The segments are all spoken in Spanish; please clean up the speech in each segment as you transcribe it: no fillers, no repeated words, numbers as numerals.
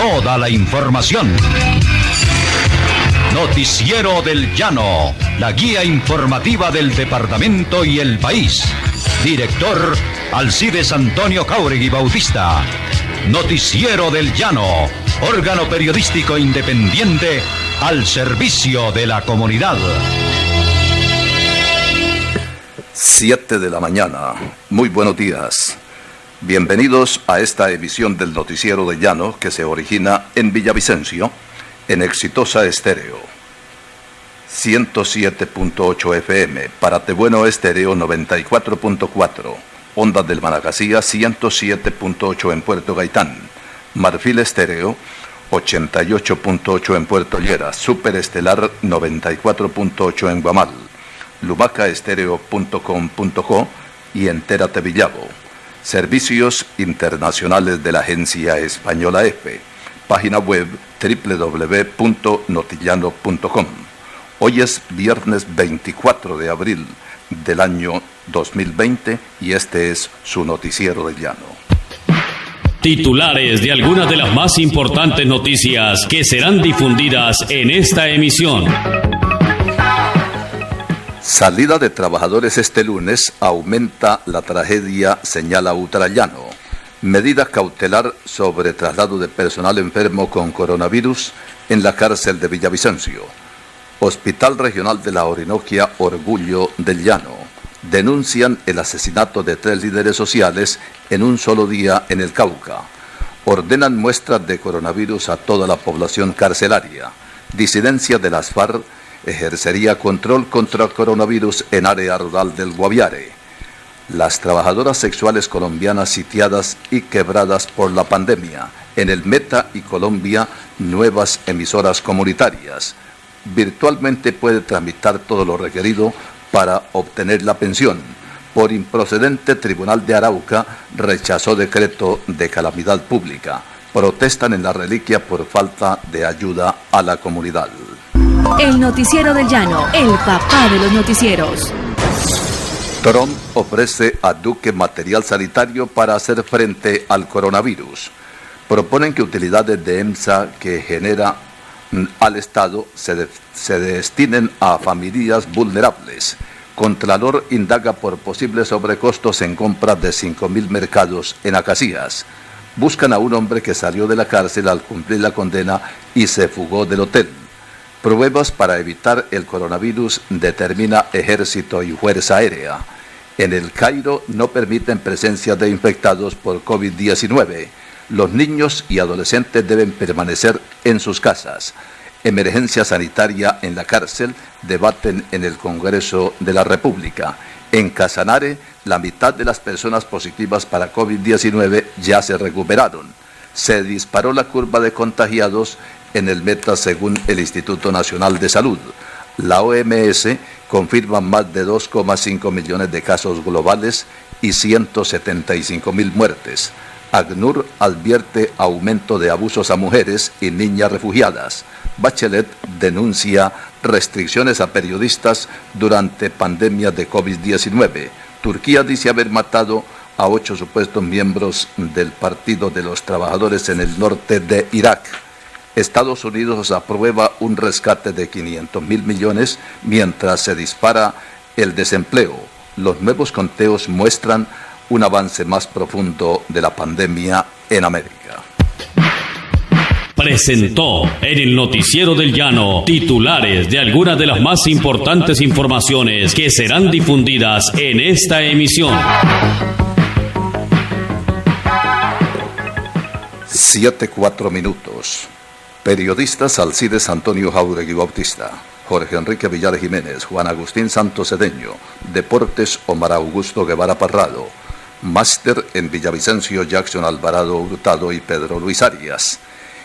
toda la información. Noticiero del Llano, la guía informativa del departamento y el país. Director Alcides Antonio Jáuregui Bautista. Noticiero del Llano, órgano periodístico independiente al servicio de la comunidad. 7 de la mañana. Muy buenos días. Bienvenidos a esta emisión del Noticiero del Llano que se origina en Villavicencio, en Exitosa Estéreo 107.8 FM, Paratebueno Estéreo 94.4, Ondas del Manacacía 107.8 en Puerto Gaitán, Marfil Estéreo 88.8 en Puerto Lleras, Superestelar 94.8 en Guamal, lumacaestereo.com.co y Entérate Villavo. Servicios internacionales de la agencia española EFE. Página web www.notillano.com. Hoy es viernes 24 de abril del año 2020 y este es su Noticiero del Llano. Titulares de algunas de las más importantes noticias que serán difundidas en esta emisión. Salida de trabajadores este lunes, aumenta la tragedia, señala Ultrallano. Medida cautelar sobre traslado de personal enfermo con coronavirus en la cárcel de Villavicencio. Hospital Regional de la Orinoquia, Orgullo del Llano. Denuncian el asesinato de 3 líderes sociales en un solo día en el Cauca. Ordenan muestras de coronavirus a toda la población carcelaria. Disidencia de las FARC ejercería control contra el coronavirus en área rural del Guaviare. Las trabajadoras sexuales colombianas sitiadas y quebradas por la pandemia. En el Meta y Colombia, nuevas emisoras comunitarias. Virtualmente puede tramitar todo lo requerido para obtener la pensión. Por improcedente, Tribunal de Arauca rechazó decreto de calamidad pública. Protestan en la Reliquia por falta de ayuda a la comunidad. El Noticiero del Llano, el papá de los noticieros. Trump ofrece a Duque material sanitario para hacer frente al coronavirus. Proponen que utilidades de EMSA que genera al Estado se destinen a familias vulnerables. Contralor indaga por posibles sobrecostos en compras de 5.000 mercados en Acacías. Buscan a un hombre que salió de la cárcel al cumplir la condena y se fugó del hotel. Pruebas para evitar el coronavirus determina Ejército y Fuerza Aérea. En el Cairo no permiten presencia de infectados por COVID-19. Los niños y adolescentes deben permanecer en sus casas. Emergencia sanitaria en la cárcel, debaten en el Congreso de la República. En Casanare, la mitad de las personas positivas para COVID-19 ya se recuperaron. Se disparó la curva de contagiados en el Meta según el Instituto Nacional de Salud. La OMS confirma más de 2,5 millones de casos globales y 175.000 muertes. ACNUR advierte aumento de abusos a mujeres y niñas refugiadas. Bachelet denuncia restricciones a periodistas durante pandemia de COVID-19. Turquía dice haber matado a 8 supuestos miembros del Partido de los Trabajadores en el norte de Irak. Estados Unidos aprueba un rescate de 500.000 millones mientras se dispara el desempleo. Los nuevos conteos muestran un avance más profundo de la pandemia en América. Presentó en el Noticiero del Llano titulares de algunas de las más importantes informaciones que serán difundidas en esta emisión. 7:04. Periodistas Alcides Antonio Jáuregui Bautista, Jorge Enrique Villar Jiménez, Juan Agustín Santos Cedeño. Deportes, Omar Augusto Guevara Parrado. Máster en Villavicencio, Jackson Alvarado Hurtado y Pedro Luis Arias.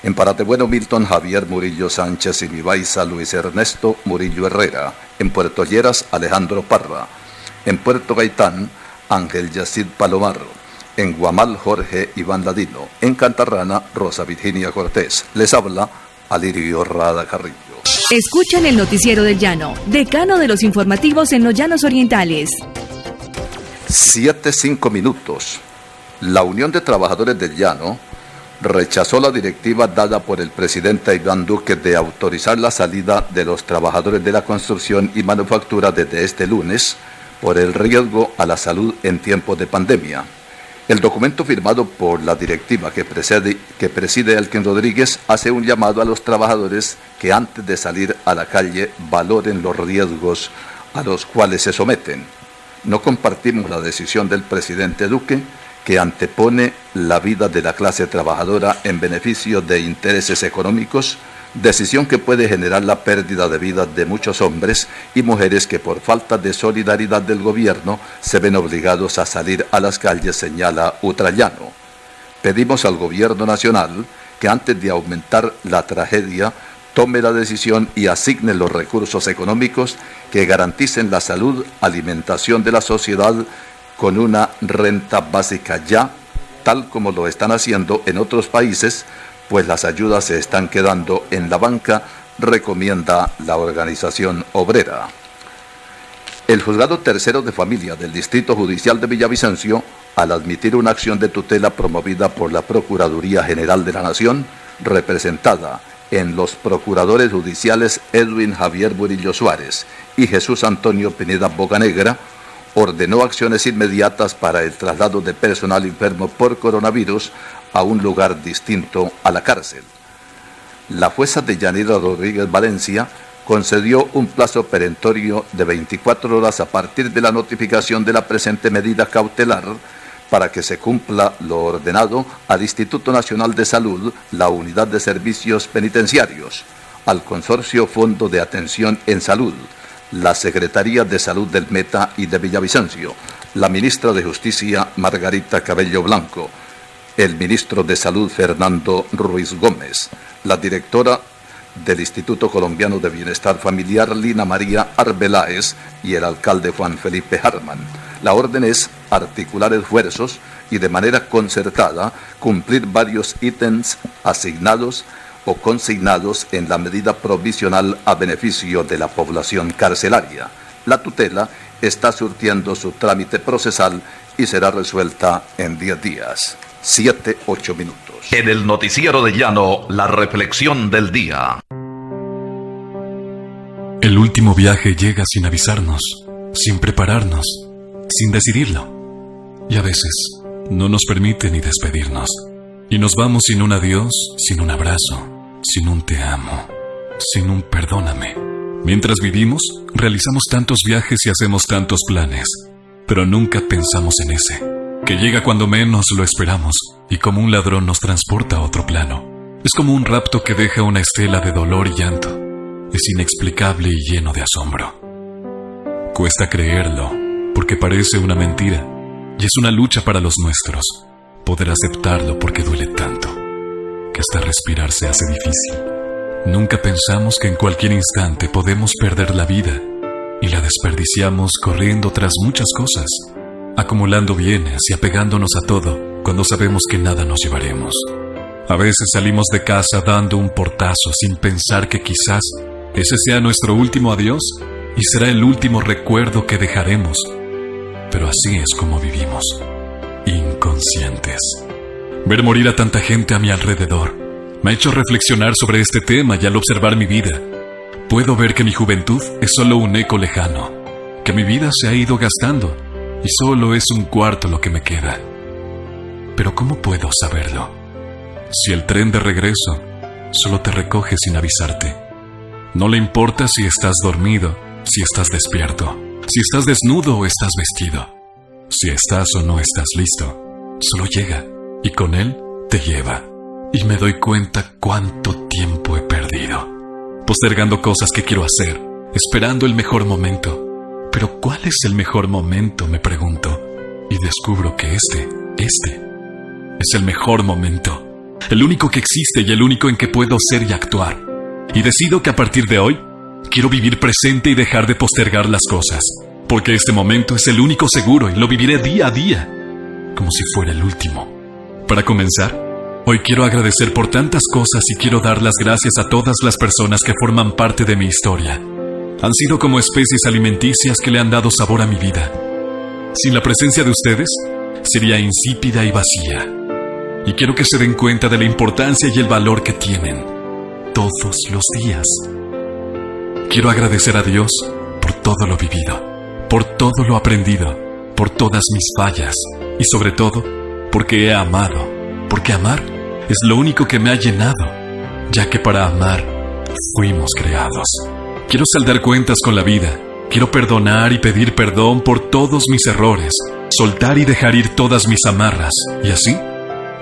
En Paratebueno, Milton Javier Murillo Sánchez y Mibaiza Luis Ernesto Murillo Herrera. En Puerto Lleras, Alejandro Parra. En Puerto Gaitán, Ángel Yacid Palomar. En Guamal, Jorge Iván Ladino. En Cantarrana, Rosa Virginia Cortés. Les habla Alirio Rada Carrillo. Escuchan el Noticiero del Llano, decano de los informativos en los Llanos Orientales. 7:05. La Unión de Trabajadores del Llano rechazó la directiva dada por el presidente Iván Duque de autorizar la salida de los trabajadores de la construcción y manufactura desde este lunes por el riesgo a la salud en tiempos de pandemia. El documento firmado por la directiva que preside Elkin Rodríguez hace un llamado a los trabajadores que antes de salir a la calle valoren los riesgos a los cuales se someten. No compartimos la decisión del presidente Duque, que antepone la vida de la clase trabajadora en beneficio de intereses económicos, decisión que puede generar la pérdida de vidas de muchos hombres y mujeres que por falta de solidaridad del gobierno se ven obligados a salir a las calles, señala Utrayano. Pedimos al gobierno nacional que antes de aumentar la tragedia tome la decisión y asigne los recursos económicos que garanticen la salud, alimentación de la sociedad con una renta básica ya, tal como lo están haciendo en otros países, pues las ayudas se están quedando en la banca, recomienda la organización obrera. El Juzgado Tercero de Familia del Distrito Judicial de Villavicencio, al admitir una acción de tutela promovida por la Procuraduría General de la Nación, representada en los procuradores judiciales Edwin Javier Burillo Suárez y Jesús Antonio Pineda Bocanegra, ordenó acciones inmediatas para el traslado de personal enfermo por coronavirus a un lugar distinto a la cárcel. La jueza Deyanira Rodríguez Valencia concedió un plazo perentorio de 24 horas a partir de la notificación de la presente medida cautelar para que se cumpla lo ordenado al Instituto Nacional de Salud, la Unidad de Servicios Penitenciarios, al Consorcio Fondo de Atención en Salud, la Secretaría de Salud del Meta y de Villavicencio, la ministra de Justicia Margarita Cabello Blanco, el ministro de Salud Fernando Ruiz Gómez, la directora del Instituto Colombiano de Bienestar Familiar Lina María Arbeláez y el alcalde Juan Felipe Harman. La orden es articular esfuerzos y de manera concertada cumplir varios ítems asignados o consignados en la medida provisional a beneficio de la población carcelaria. La tutela está surtiendo su trámite procesal y será resuelta en 10 días. 7-8 minutos. En el noticiero de Llano, la reflexión del día. El último viaje llega sin avisarnos, sin prepararnos, sin decidirlo. Y a veces no nos permite ni despedirnos. Y nos vamos sin un adiós, sin un abrazo, sin un te amo, sin un perdóname. Mientras vivimos, realizamos tantos viajes y hacemos tantos planes, pero nunca pensamos en ese, que llega cuando menos lo esperamos y como un ladrón nos transporta a otro plano. Es como un rapto que deja una estela de dolor y llanto. Es inexplicable y lleno de asombro. Cuesta creerlo, porque parece una mentira, y es una lucha para los nuestros, poder aceptarlo porque duele tanto, que hasta respirar se hace difícil. Nunca pensamos que en cualquier instante podemos perder la vida, y la desperdiciamos corriendo tras muchas cosas, acumulando bienes y apegándonos a todo, cuando sabemos que nada nos llevaremos. A veces salimos de casa dando un portazo sin pensar que quizás ese sea nuestro último adiós y será el último recuerdo que dejaremos. Pero así es como vivimos, inconscientes. Ver morir a tanta gente a mi alrededor me ha hecho reflexionar sobre este tema y al observar mi vida, puedo ver que mi juventud es solo un eco lejano, que mi vida se ha ido gastando y solo es un cuarto lo que me queda. Pero ¿cómo puedo saberlo? Si el tren de regreso solo te recoge sin avisarte. No le importa si estás dormido, si estás despierto, si estás desnudo o estás vestido, si estás o no estás listo. Solo llega y con él te lleva. Y me doy cuenta cuánto tiempo he perdido, postergando cosas que quiero hacer, esperando el mejor momento. Pero ¿cuál es el mejor momento?, me pregunto, y descubro que este es el mejor momento, el único que existe y el único en que puedo ser y actuar. Y decido que a partir de hoy quiero vivir presente y dejar de postergar las cosas, porque este momento es el único seguro y lo viviré día a día, como si fuera el último. Para comenzar, hoy quiero agradecer por tantas cosas y quiero dar las gracias a todas las personas que forman parte de mi historia. Han sido como especies alimenticias que le han dado sabor a mi vida. Sin la presencia de ustedes, sería insípida y vacía. Y quiero que se den cuenta de la importancia y el valor que tienen todos los días. Quiero agradecer a Dios por todo lo vivido, por todo lo aprendido, por todas mis fallas y sobre todo porque he amado, porque amar es lo único que me ha llenado, ya que para amar fuimos creados. Quiero saldar cuentas con la vida, quiero perdonar y pedir perdón por todos mis errores, soltar y dejar ir todas mis amarras y así,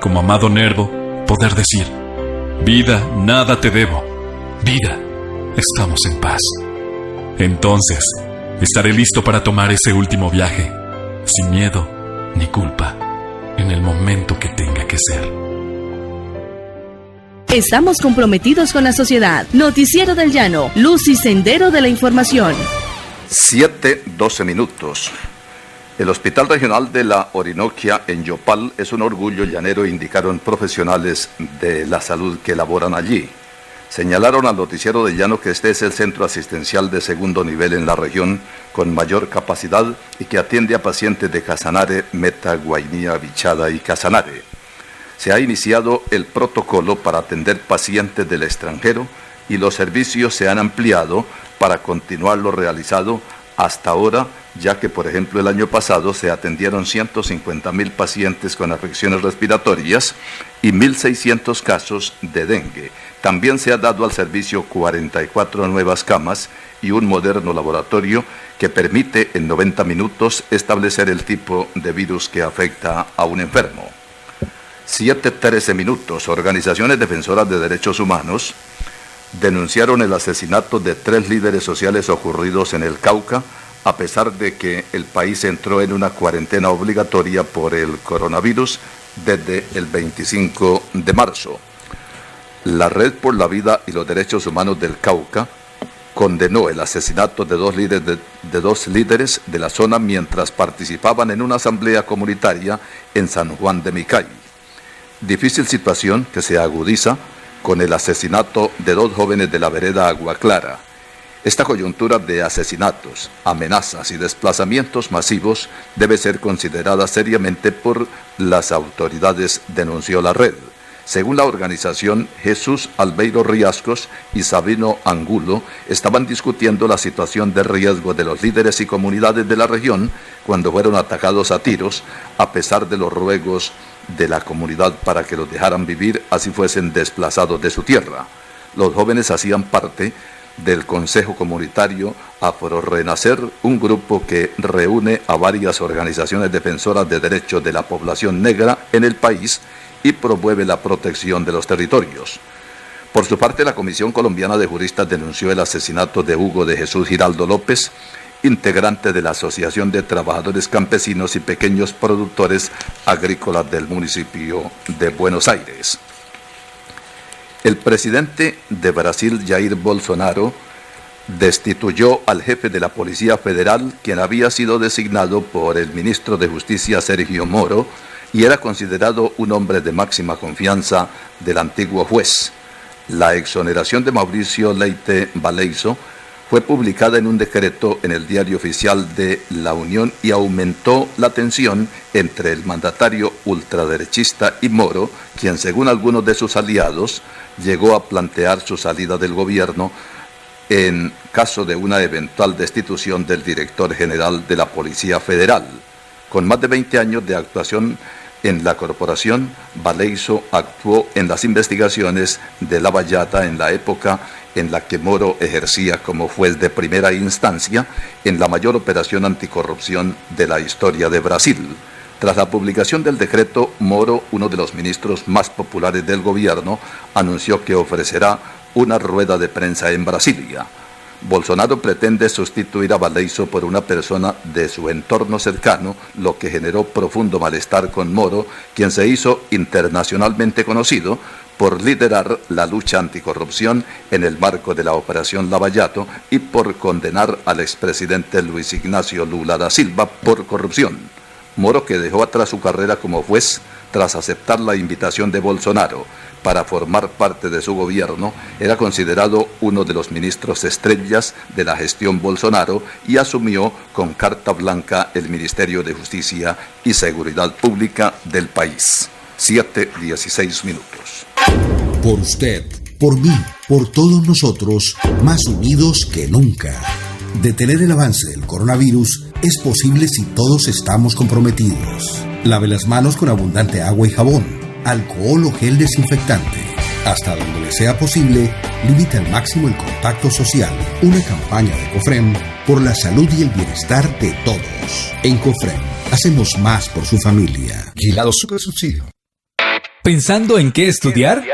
como amado Nervo, poder decir: vida, nada te debo. Vida, estamos en paz. Entonces, estaré listo para tomar ese último viaje, sin miedo ni culpa, en el momento que tenga que ser. Estamos comprometidos con la sociedad. Noticiero del Llano, luz y sendero de la información. 7:12 minutos. El Hospital Regional de la Orinoquia en Yopal es un orgullo llanero, indicaron profesionales de la salud que laboran allí. Señalaron al Noticiero del Llano que este es el centro asistencial de segundo nivel en la región con mayor capacidad y que atiende a pacientes de Casanare, Meta, Guainía, Vichada y Casanare. Se ha iniciado el protocolo para atender pacientes del extranjero y los servicios se han ampliado para continuar lo realizado hasta ahora, ya que, por ejemplo, el año pasado se atendieron 150.000 pacientes con afecciones respiratorias y 1.600 casos de dengue. También se ha dado al servicio 44 nuevas camas y un moderno laboratorio que permite en 90 minutos establecer el tipo de virus que afecta a un enfermo. 7:13 minutos. Organizaciones defensoras de derechos humanos denunciaron el asesinato de 3 líderes sociales ocurridos en el Cauca, a pesar de que el país entró en una cuarentena obligatoria por el coronavirus desde el 25 de marzo. La Red por la Vida y los Derechos Humanos del Cauca condenó el asesinato de dos líderes de la zona mientras participaban en una asamblea comunitaria en San Juan de Micay. Difícil situación que se agudiza con el asesinato de 2 jóvenes de la vereda Agua Clara. Esta coyuntura de asesinatos, amenazas y desplazamientos masivos debe ser considerada seriamente por las autoridades, denunció la red. Según la organización, Jesús Albeiro Riascos y Sabino Angulo estaban discutiendo la situación de riesgo de los líderes y comunidades de la región cuando fueron atacados a tiros, a pesar de los ruegos de la comunidad para que los dejaran vivir así fuesen desplazados de su tierra. Los jóvenes hacían parte del Consejo Comunitario Afro Renacer, un grupo que reúne a varias organizaciones defensoras de derechos de la población negra en el país y promueve la protección de los territorios. Por su parte, la Comisión Colombiana de Juristas denunció el asesinato de Hugo de Jesús Giraldo López, integrante de la Asociación de Trabajadores Campesinos y Pequeños Productores Agrícolas del municipio de Buenos Aires. El presidente de Brasil, Jair Bolsonaro, destituyó al jefe de la Policía Federal, quien había sido designado por el ministro de Justicia, Sergio Moro, y era considerado un hombre de máxima confianza del antiguo juez. La exoneración de Mauricio Leite Baleizo fue publicada en un decreto en el Diario Oficial de la Unión y aumentó la tensión entre el mandatario ultraderechista y Moro, quien, según algunos de sus aliados, llegó a plantear su salida del gobierno en caso de una eventual destitución del director general de la Policía Federal. Con más de 20 años de actuación en la corporación, Baleizo actuó en las investigaciones de Lava Jato en la época en la que Moro ejercía como juez de primera instancia en la mayor operación anticorrupción de la historia de Brasil. Tras la publicación del decreto, Moro, uno de los ministros más populares del gobierno, anunció que ofrecerá una rueda de prensa en Brasilia. Bolsonaro pretende sustituir a Baleizo por una persona de su entorno cercano, lo que generó profundo malestar con Moro, quien se hizo internacionalmente conocido por liderar la lucha anticorrupción en el marco de la Operación Lava Jato y por condenar al expresidente Luis Ignacio Lula da Silva por corrupción. Moro, que dejó atrás su carrera como juez tras aceptar la invitación de Bolsonaro para formar parte de su gobierno, era considerado uno de los ministros estrellas de la gestión Bolsonaro y asumió con carta blanca el Ministerio de Justicia y Seguridad Pública del país. 7:16. Por usted, por mí, por todos nosotros, más unidos que nunca. Detener el avance del coronavirus es posible si todos estamos comprometidos. Lave las manos con abundante agua y jabón, alcohol o gel desinfectante. Hasta donde le sea posible, limite al máximo el contacto social. Una campaña de COFREM por la salud y el bienestar de todos. En COFREM, hacemos más por su familia. Vigilado Supersubsidio. ¿Pensando en qué estudiar?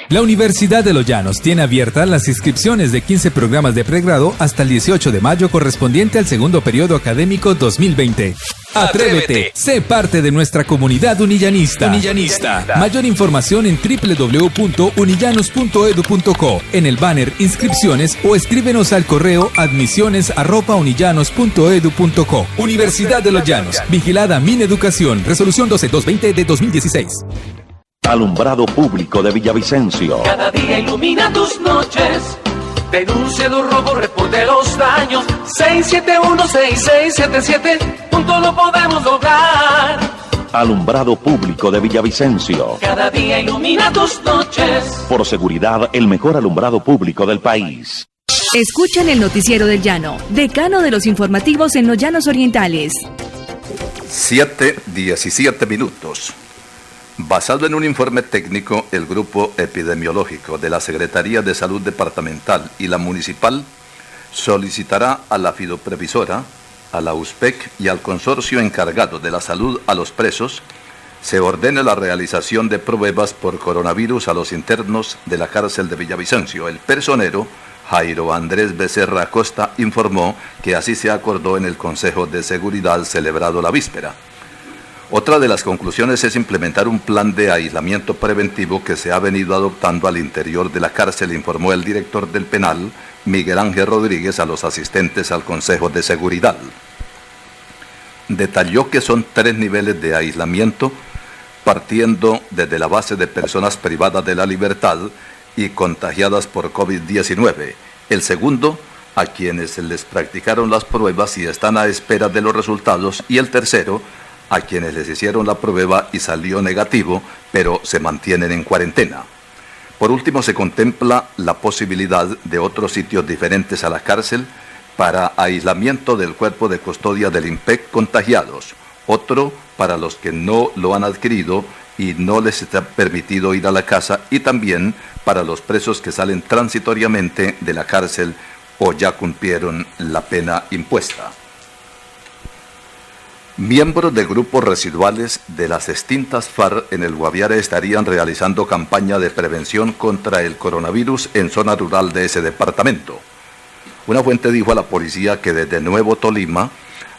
La Universidad de Los Llanos tiene abiertas las inscripciones de 15 programas de pregrado hasta el 18 de mayo correspondiente al segundo periodo académico 2020. ¡Atrévete! Sé parte de nuestra comunidad unillanista. Mayor información en www.unillanos.edu.co, en el banner Inscripciones o escríbenos al correo admisiones@unillanos.edu.co. Universidad de Los Llanos. Vigilada Mineducación. Resolución 12220 de 2016. Alumbrado Público de Villavicencio. Cada día ilumina tus noches. Denuncia los robos, reporte los daños. 671-6677. Juntos lo podemos lograr. Alumbrado Público de Villavicencio. Cada día ilumina tus noches. Por seguridad, el mejor alumbrado público del país. Escuchan el Noticiero del Llano, decano de los informativos en los Llanos Orientales. 7:17. Basado en un informe técnico, el Grupo Epidemiológico de la Secretaría de Salud Departamental y la Municipal solicitará a la Fidoprevisora, a la USPEC y al consorcio encargado de la salud a los presos, se ordene la realización de pruebas por coronavirus a los internos de la cárcel de Villavicencio. El personero, Jairo Andrés Becerra Acosta, informó que así se acordó en el Consejo de Seguridad celebrado la víspera. Otra de las conclusiones es implementar un plan de aislamiento preventivo que se ha venido adoptando al interior de la cárcel, informó el director del penal, Miguel Ángel Rodríguez, a los asistentes al Consejo de Seguridad. Detalló que son 3 niveles de aislamiento, partiendo desde la base de personas privadas de la libertad y contagiadas por COVID-19. El segundo, a quienes se les practicaron las pruebas y están a espera de los resultados. Y el tercero, a quienes les hicieron la prueba y salió negativo, pero se mantienen en cuarentena. Por último, se contempla la posibilidad de otros sitios diferentes a la cárcel para aislamiento del cuerpo de custodia del IMPEC contagiados, otro para los que no lo han adquirido y no les está permitido ir a la casa, y también para los presos que salen transitoriamente de la cárcel o ya cumplieron la pena impuesta. Miembros de grupos residuales de las extintas FARC en el Guaviare estarían realizando campaña de prevención contra el coronavirus en zona rural de ese departamento. Una fuente dijo a la policía que desde Nuevo Tolima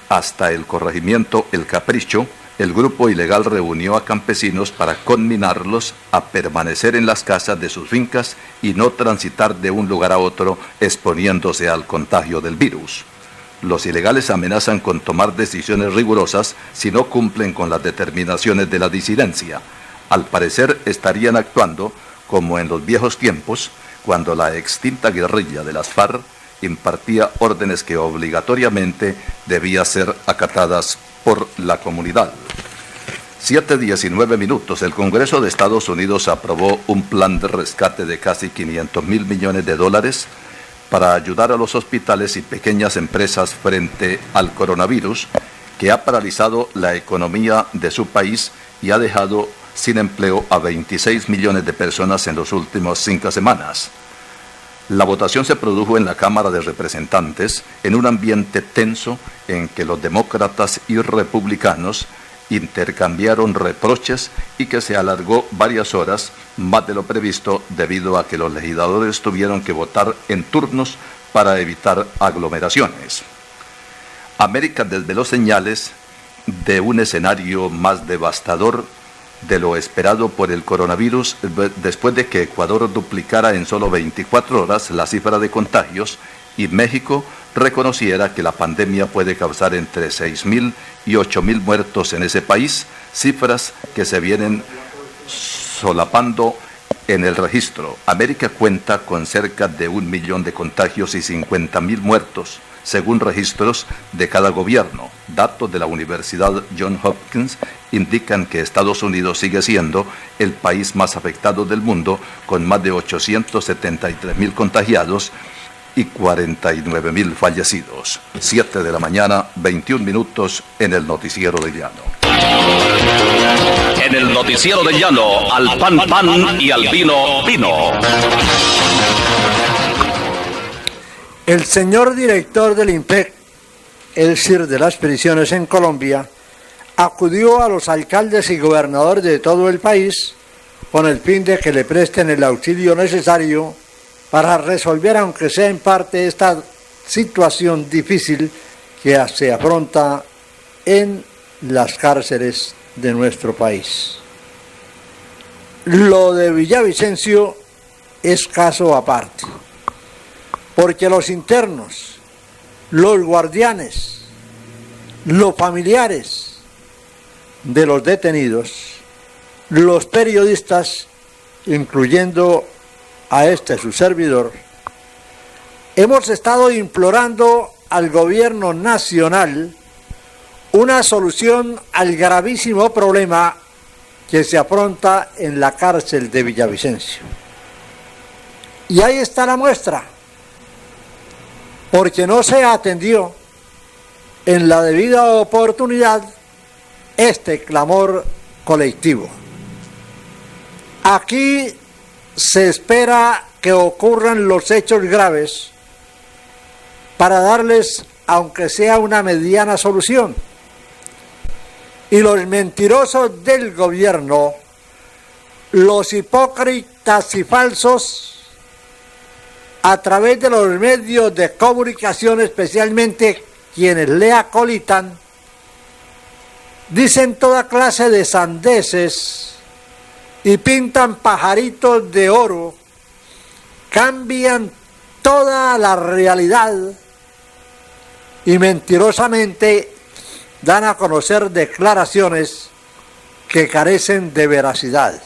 hasta el corregimiento El Capricho, el grupo ilegal reunió a campesinos para conminarlos a permanecer en las casas de sus fincas y no transitar de un lugar a otro exponiéndose al contagio del virus. Los ilegales amenazan con tomar decisiones rigurosas si no cumplen con las determinaciones de la disidencia. Al parecer estarían actuando como en los viejos tiempos, cuando la extinta guerrilla de las FARC impartía órdenes que obligatoriamente debían ser acatadas por la comunidad. 7:19. El Congreso de Estados Unidos aprobó un plan de rescate de casi $500 mil millones para ayudar a los hospitales y pequeñas empresas frente al coronavirus, que ha paralizado la economía de su país y ha dejado sin empleo a 26 millones de personas en las últimas 5 semanas. La votación se produjo en la Cámara de Representantes en un ambiente tenso en que los demócratas y republicanos intercambiaron reproches y que se alargó varias horas más de lo previsto debido a que los legisladores tuvieron que votar en turnos para evitar aglomeraciones. América desveló señales de un escenario más devastador de lo esperado por el coronavirus después de que Ecuador duplicara en solo 24 horas la cifra de contagios y México reconociera que la pandemia puede causar entre 6.000 y 8.000 muertos en ese país, cifras que se vienen solapando en el registro. América cuenta con cerca de 1 millón de contagios y 50.000 muertos, según registros de cada gobierno. Datos de la Universidad Johns Hopkins indican que Estados Unidos sigue siendo el país más afectado del mundo, con más de 873.000 contagiados y 49.000 fallecidos. 7 de la mañana, 21 minutos en el Noticiero del Llano. En el Noticiero del Llano, al pan pan y al vino vino. El señor director del INPEC, el CIR de las prisiones en Colombia, acudió a los alcaldes y gobernadores de todo el país con el fin de que le presten el auxilio necesario para resolver, aunque sea en parte, esta situación difícil que se afronta en las cárceles de nuestro país. Lo de Villavicencio es caso aparte, porque los internos, los guardianes, los familiares de los detenidos, los periodistas, incluyendo a su servidor, hemos estado implorando al gobierno nacional una solución al gravísimo problema que se afronta en la cárcel de Villavicencio. Y ahí está la muestra, porque no se atendió en la debida oportunidad este clamor colectivo. Aquí se espera que ocurran los hechos graves para darles, aunque sea una mediana solución. Y los mentirosos del gobierno, los hipócritas y falsos, a través de los medios de comunicación, especialmente quienes le acolitan, dicen toda clase de sandeces y pintan pajaritos de oro, cambian toda la realidad y mentirosamente dan a conocer declaraciones que carecen de veracidad.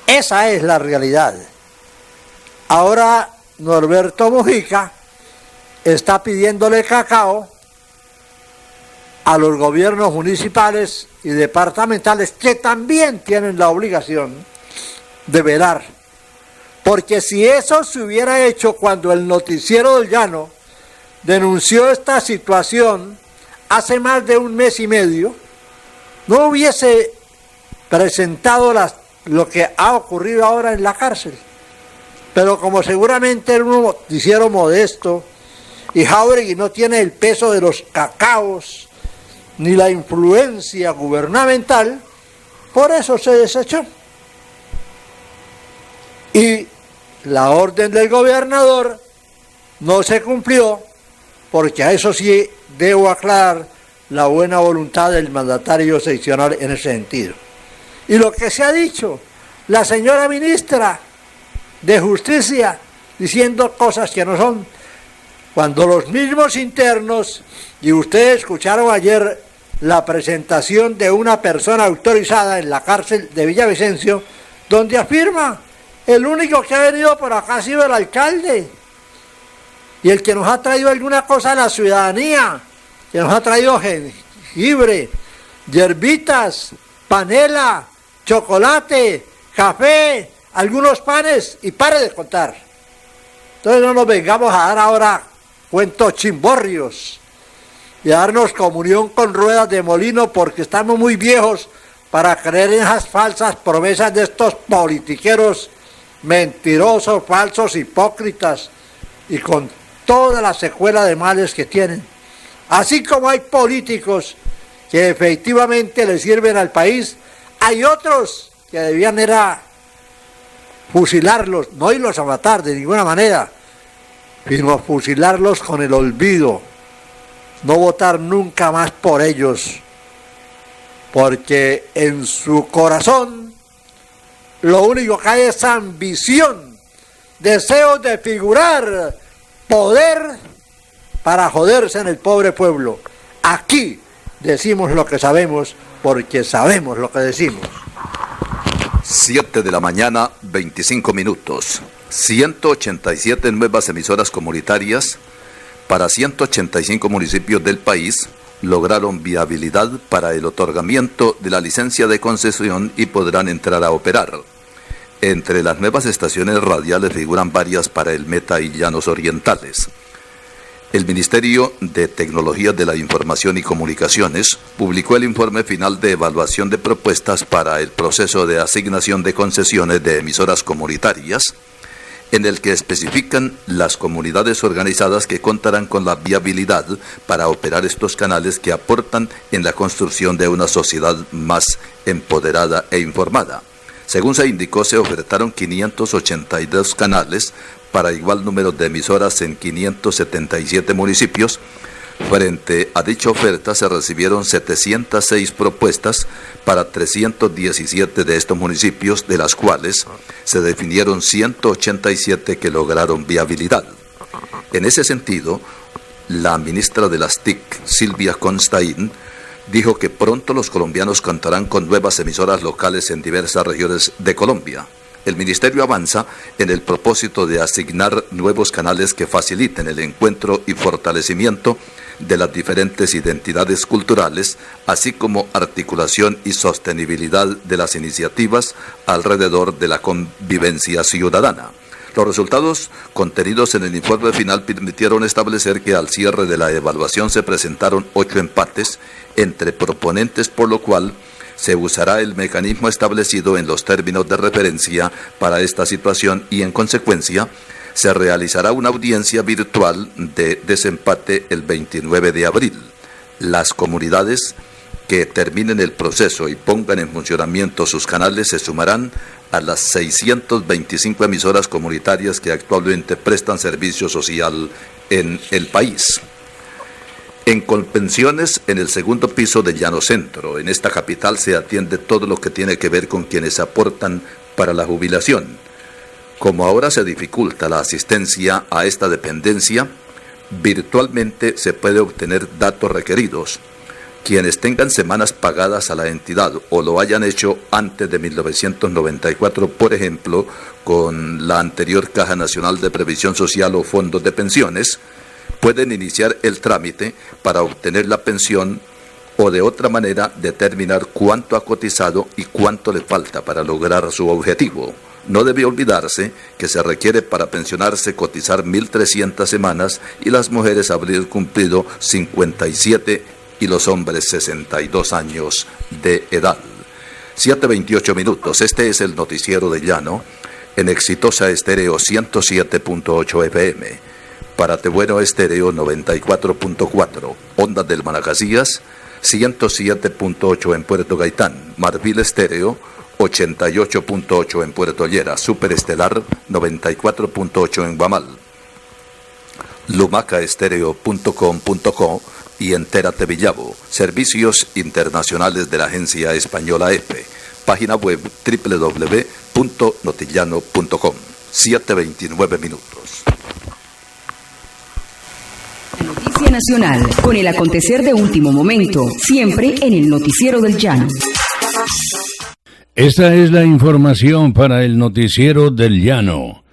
Esa es la realidad. Ahora Norberto Mujica está pidiéndole cacao a los gobiernos municipales y departamentales, que también tienen la obligación de velar. Porque si eso se hubiera hecho cuando el Noticiero del Llano denunció esta situación hace más de un mes y medio, no hubiese presentado lo que ha ocurrido ahora en la cárcel. Pero como seguramente era un noticiero modesto y Jáuregui no tiene el peso de los cacaos ni la influencia gubernamental, por eso se desechó. Y la orden del gobernador no se cumplió, porque a eso sí debo aclarar la buena voluntad del mandatario seccional en ese sentido. Y lo que se ha dicho, la señora ministra de Justicia diciendo cosas que no son, cuando los mismos internos, y ustedes escucharon ayer la presentación de una persona autorizada en la cárcel de Villavicencio, donde afirma: el único que ha venido por acá ha sido el alcalde, y el que nos ha traído alguna cosa a la ciudadanía, que nos ha traído jengibre, hierbitas, panela, chocolate, café, algunos panes, y pare de contar. Entonces no nos vengamos a dar ahora cuentos chimborrios y a darnos comunión con ruedas de molino, porque estamos muy viejos para creer en esas falsas promesas de estos politiqueros mentirosos, falsos, hipócritas, y con toda la secuela de males que tienen. Así como hay políticos que efectivamente le sirven al país, hay otros que debían era fusilarlos, no irlos a matar de ninguna manera, sino fusilarlos con el olvido, no votar nunca más por ellos, porque en su corazón lo único que hay es ambición, deseo de figurar, poder, para joderse en el pobre pueblo. Aquí decimos lo que sabemos, porque sabemos lo que decimos. 7 de la mañana, 25 minutos. 187 nuevas emisoras comunitarias para 185 municipios del país lograron viabilidad para el otorgamiento de la licencia de concesión y podrán entrar a operar. Entre las nuevas estaciones radiales figuran varias para el Meta y Llanos Orientales. El Ministerio de Tecnologías de la Información y Comunicaciones publicó el informe final de evaluación de propuestas para el proceso de asignación de concesiones de emisoras comunitarias, en el que especifican las comunidades organizadas que contarán con la viabilidad para operar estos canales que aportan en la construcción de una sociedad más empoderada e informada. Según se indicó, se ofertaron 582 canales para igual número de emisoras en 577 municipios. Frente a dicha oferta se recibieron 706 propuestas para 317 de estos municipios, de las cuales se definieron 187 que lograron viabilidad. En ese sentido, la ministra de las TIC, Silvia Constaín, dijo que pronto los colombianos contarán con nuevas emisoras locales en diversas regiones de Colombia. El ministerio avanza en el propósito de asignar nuevos canales que faciliten el encuentro y fortalecimiento de las diferentes identidades culturales, así como articulación y sostenibilidad de las iniciativas alrededor de la convivencia ciudadana. Los resultados contenidos en el informe final permitieron establecer que al cierre de la evaluación se presentaron 8 empates entre proponentes, por lo cual se usará el mecanismo establecido en los términos de referencia para esta situación y, en consecuencia, se realizará una audiencia virtual de desempate el 29 de abril. Las comunidades que terminen el proceso y pongan en funcionamiento sus canales se sumarán a las 625 emisoras comunitarias que actualmente prestan servicio social en el país. En Colpensiones, en el segundo piso de Llano Centro, en esta capital, se atiende todo lo que tiene que ver con quienes aportan para la jubilación. Como ahora se dificulta la asistencia a esta dependencia, virtualmente se puede obtener datos requeridos. Quienes tengan semanas pagadas a la entidad o lo hayan hecho antes de 1994, por ejemplo, con la anterior Caja Nacional de Previsión Social o fondos de pensiones, pueden iniciar el trámite para obtener la pensión o de otra manera determinar cuánto ha cotizado y cuánto le falta para lograr su objetivo. No debe olvidarse que se requiere para pensionarse cotizar 1.300 semanas y las mujeres haber cumplido 57 y los hombres 62 años de edad. 7:28 minutos. Este es el noticiero de Llano en Exitosa Estéreo 107.8 FM. Para Tebueno Estéreo 94.4, Ondas del Manacasías 107.8 en Puerto Gaitán, Marfil Estéreo 88.8 en Puerto Llera, Superestelar 94.8 en Guamal, lumacaestereo.com.co y Entérate Villavo. Servicios internacionales de la agencia española EFE. Página web www.notillano.com. 7:29 minutos. Noticia Nacional, con el acontecer de último momento, siempre en el Noticiero del Llano. Esta es la información para el Noticiero del Llano.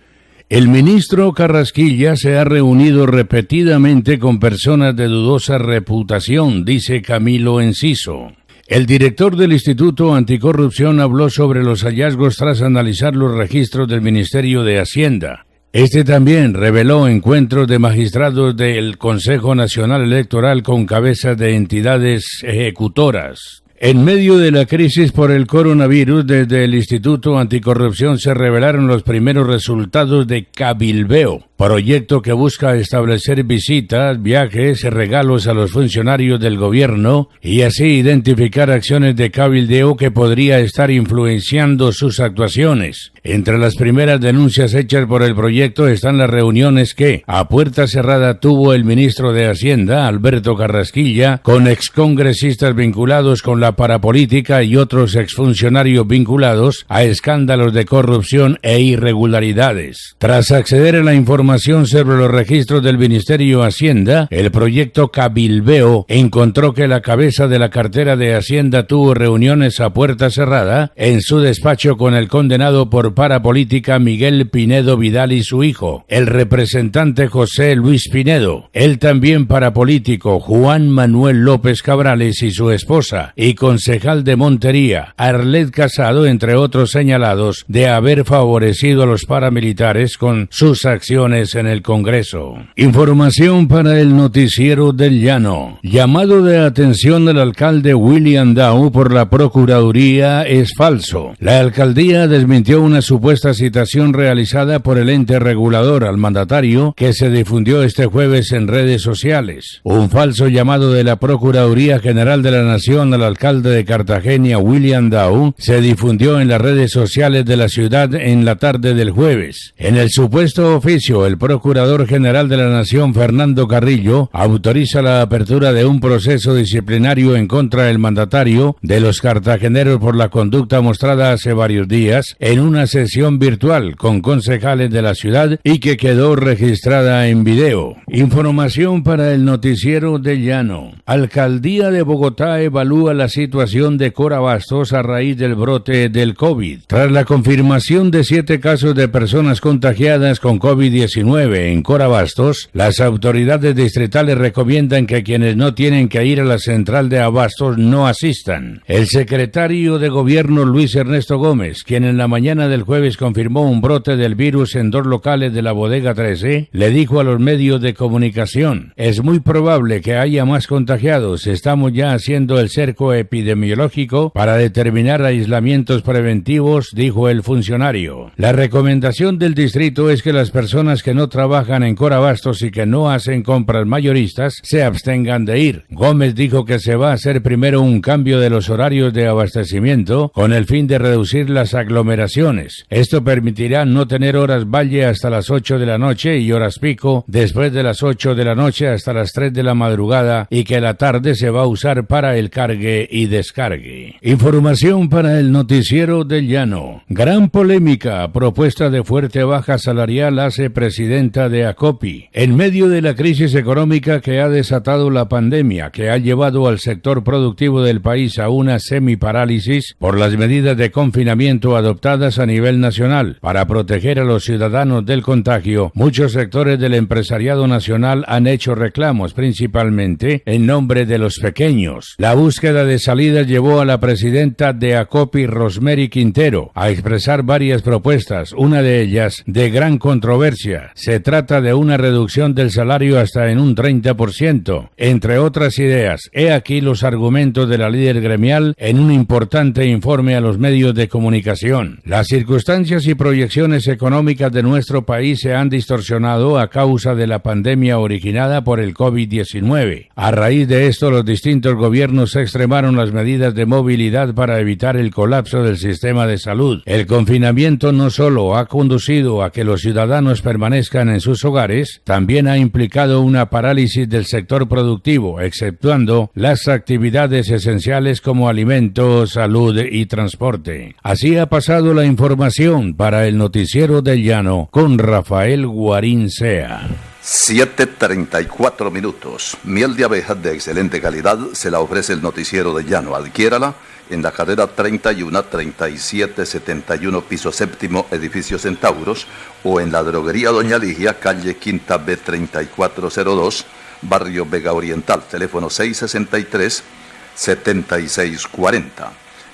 El ministro Carrasquilla se ha reunido repetidamente con personas de dudosa reputación, dice Camilo Enciso. El director del Instituto Anticorrupción habló sobre los hallazgos tras analizar los registros del Ministerio de Hacienda. Este también reveló encuentros de magistrados del Consejo Nacional Electoral con cabezas de entidades ejecutoras. En medio de la crisis por el coronavirus, desde el Instituto Anticorrupción se revelaron los primeros resultados de Cabilbeo, proyecto que busca establecer visitas, viajes y regalos a los funcionarios del gobierno y así identificar acciones de cabildeo que podría estar influenciando sus actuaciones. Entre las primeras denuncias hechas por el proyecto están las reuniones que, a puerta cerrada, tuvo el ministro de Hacienda, Alberto Carrasquilla, con excongresistas vinculados con la parapolítica y otros exfuncionarios vinculados a escándalos de corrupción e irregularidades. Tras acceder a la información información sobre los registros del Ministerio de Hacienda, el proyecto Cabilbeo encontró que la cabeza de la cartera de Hacienda tuvo reuniones a puerta cerrada en su despacho con el condenado por parapolítica Miguel Pinedo Vidal y su hijo, el representante José Luis Pinedo, el también parapolítico Juan Manuel López Cabrales y su esposa, y concejal de Montería, Arlet Casado, entre otros señalados de haber favorecido a los paramilitares con sus acciones en el Congreso. Información para el Noticiero del Llano. Llamado de atención del alcalde William Dow por la Procuraduría es falso. La alcaldía desmintió una supuesta citación realizada por el ente regulador al mandatario que se difundió este jueves en redes sociales. Un falso llamado de la Procuraduría General de la Nación al alcalde de Cartagena, William Dow, se difundió en las redes sociales de la ciudad en la tarde del jueves. En el supuesto oficio, el Procurador General de la Nación, Fernando Carrillo, autoriza la apertura de un proceso disciplinario en contra del mandatario de los cartageneros por la conducta mostrada hace varios días en una sesión virtual con concejales de la ciudad y que quedó registrada en video. Información para el Noticiero del Llano. Alcaldía de Bogotá evalúa la situación de Cora Bastos a raíz del brote del COVID. Tras la confirmación de 7 casos de personas contagiadas con COVID-19 en Cora Bastos, las autoridades distritales recomiendan que quienes no tienen que ir a la central de abastos no asistan. El secretario de Gobierno Luis Ernesto Gómez, quien en la mañana del jueves confirmó un brote del virus en 2 locales de la Bodega 13, le dijo a los medios de comunicación: es muy probable que haya más contagiados. Estamos ya haciendo el cerco epidemiológico para determinar aislamientos preventivos, dijo el funcionario. La recomendación del distrito es que las personas que no trabajan en Cora Bastos y que no hacen compras mayoristas se abstengan de ir. Gómez dijo que se va a hacer primero un cambio de los horarios de abastecimiento con el fin de reducir las aglomeraciones. Esto permitirá no tener horas valle hasta las 8 de la noche y horas pico después de las 8 de la noche hasta las 3 de la madrugada, y que la tarde se va a usar para el cargue y descargue. Información para el Noticiero del Llano. Gran polémica. Propuesta de fuerte baja salarial hace presidenta de ACOPI. En medio de la crisis económica que ha desatado la pandemia, que ha llevado al sector productivo del país a una semiparálisis por las medidas de confinamiento adoptadas a nivel nacional para proteger a los ciudadanos del contagio, muchos sectores del empresariado nacional han hecho reclamos, principalmente en nombre de los pequeños. La búsqueda de salidas llevó a la presidenta de ACOPI, Rosemary Quintero, a expresar varias propuestas, una de ellas de gran controversia. Se trata de una reducción del salario hasta en un 30%, entre otras ideas. He aquí los argumentos de la líder gremial en un importante informe a los medios de comunicación. Las circunstancias y proyecciones económicas de nuestro país se han distorsionado a causa de la pandemia originada por el COVID-19. A raíz de esto, los distintos gobiernos extremaron las medidas de movilidad para evitar el colapso del sistema de salud. El confinamiento no solo ha conducido a que los ciudadanos permanezcan en sus hogares, también ha implicado una parálisis del sector productivo, exceptuando las actividades esenciales como alimentos, salud y transporte. Así ha pasado la información para el Noticiero del Llano con Rafael Guarín Sea. 7:34 minutos. Miel de abejas de excelente calidad se la ofrece el Noticiero del Llano. Adquiérala en la carrera 31 37 71, piso séptimo, edificio Centauros, o en la droguería Doña Ligia, calle Quinta B 3402, barrio Vega Oriental, teléfono 663-7640.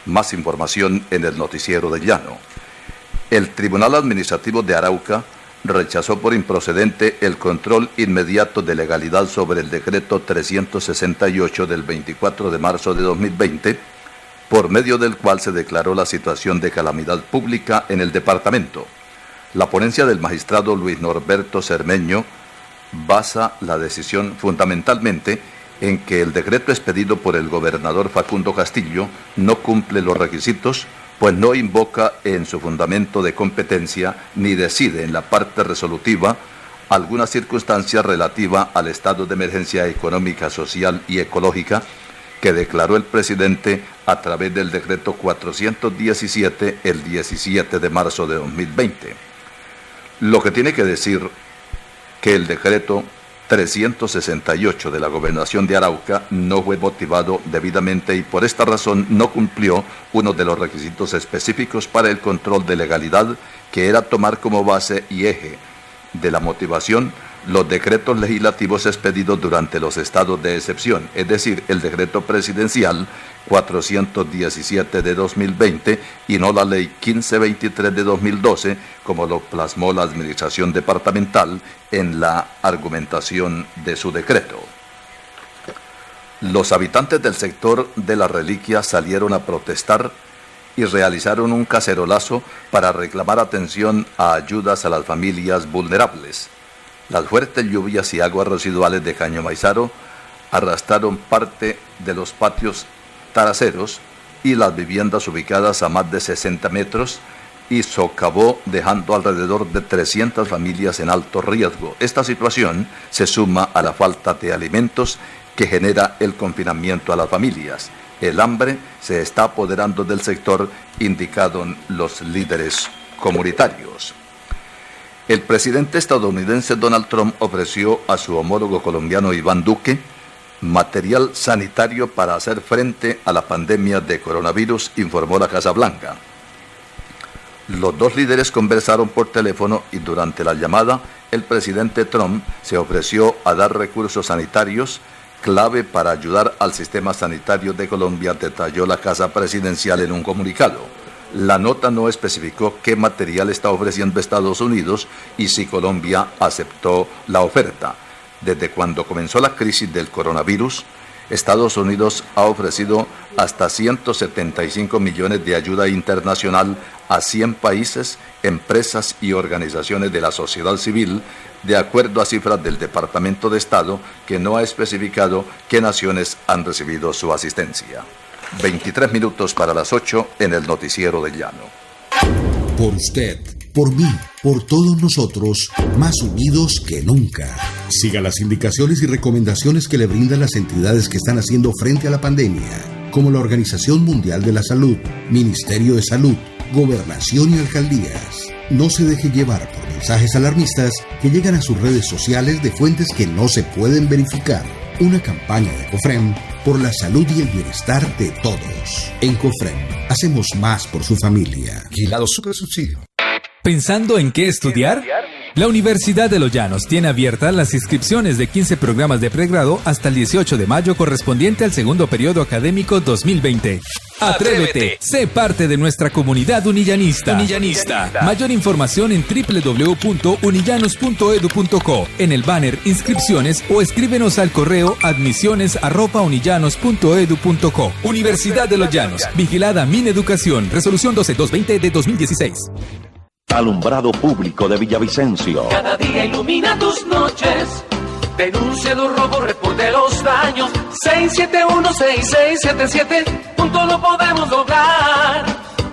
Más información en el Noticiero del Llano. El Tribunal Administrativo de Arauca rechazó por improcedente el control inmediato de legalidad sobre el decreto 368 del 24 de marzo de 2020, por medio del cual se declaró la situación de calamidad pública en el departamento. La ponencia del magistrado Luis Norberto Cermeño basa la decisión fundamentalmente en que el decreto expedido por el gobernador Facundo Castillo no cumple los requisitos, pues no invoca en su fundamento de competencia ni decide en la parte resolutiva alguna circunstancia relativa al estado de emergencia económica, social y ecológica que declaró el presidente a través del decreto 417 el 17 de marzo de 2020. Lo que tiene que decir que el decreto 368 de la Gobernación de Arauca no fue motivado debidamente y por esta razón no cumplió uno de los requisitos específicos para el control de legalidad, que era tomar como base y eje de la motivación los decretos legislativos expedidos durante los estados de excepción, es decir, el decreto presidencial 417 de 2020 y no la ley 1523 de 2012, como lo plasmó la administración departamental en la argumentación de su decreto. Los habitantes del sector de la Reliquia salieron a protestar y realizaron un cacerolazo para reclamar atención a ayudas a las familias vulnerables. Las fuertes lluvias y aguas residuales de Caño Maizaro arrastraron parte de los patios traseros y las viviendas ubicadas a más de 60 metros y socavó, dejando alrededor de 300 familias en alto riesgo. Esta situación se suma a la falta de alimentos que genera el confinamiento a las familias. El hambre se está apoderando del sector, indicaron los líderes comunitarios. El presidente estadounidense Donald Trump ofreció a su homólogo colombiano Iván Duque material sanitario para hacer frente a la pandemia de coronavirus, informó la Casa Blanca. Los dos líderes conversaron por teléfono y durante la llamada el presidente Trump se ofreció a dar recursos sanitarios clave para ayudar al sistema sanitario de Colombia, detalló la Casa Presidencial en un comunicado. La nota no especificó qué material está ofreciendo Estados Unidos y si Colombia aceptó la oferta. Desde cuando comenzó la crisis del coronavirus, Estados Unidos ha ofrecido hasta 175 millones de ayuda internacional a 100 países, empresas y organizaciones de la sociedad civil, de acuerdo a cifras del Departamento de Estado, que no ha especificado qué naciones han recibido su asistencia. 23 minutos para las 8 en el Noticiero del Llano. Por usted, por mí, por todos nosotros, más unidos que nunca. Siga las indicaciones y recomendaciones que le brindan las entidades que están haciendo frente a la pandemia, como la Organización Mundial de la Salud, Ministerio de Salud, Gobernación y Alcaldías. No se deje llevar por mensajes alarmistas que llegan a sus redes sociales de fuentes que no se pueden verificar. Una campaña de COFREM por la salud y el bienestar de todos. En COFREM, hacemos más por su familia. Vigilado Supersubsidio. ¿Pensando en qué estudiar? La Universidad de Los Llanos tiene abiertas las inscripciones de 15 programas de pregrado hasta el 18 de mayo correspondiente al segundo periodo académico 2020. Atrévete, sé parte de nuestra comunidad unillanista. Mayor información en www.unillanos.edu.co, en el banner Inscripciones o escríbenos al correo admisiones@unillanos.edu.co. Universidad de Los Llanos, vigilada Mineducación, resolución 12220 de 2016. Alumbrado Público de Villavicencio. Cada día ilumina tus noches. Denuncia los robos, reporte los daños. 671-6677. Juntos lo podemos lograr.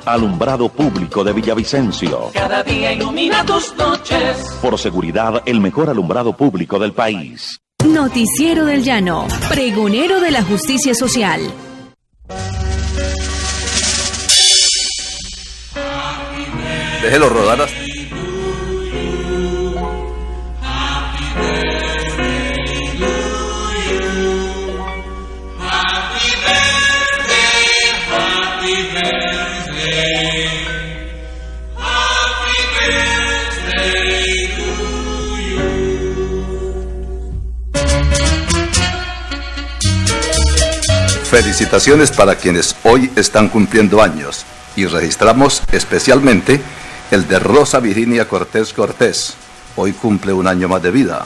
Alumbrado Público de Villavicencio. Cada día ilumina tus noches. Por seguridad, el mejor alumbrado público del país. Noticiero del Llano, pregonero de la justicia social. Déjelo rodar hasta... Felicitaciones para quienes hoy están cumpliendo años y registramos especialmente el de Rosa Virginia Cortés Cortés. Hoy cumple un año más de vida.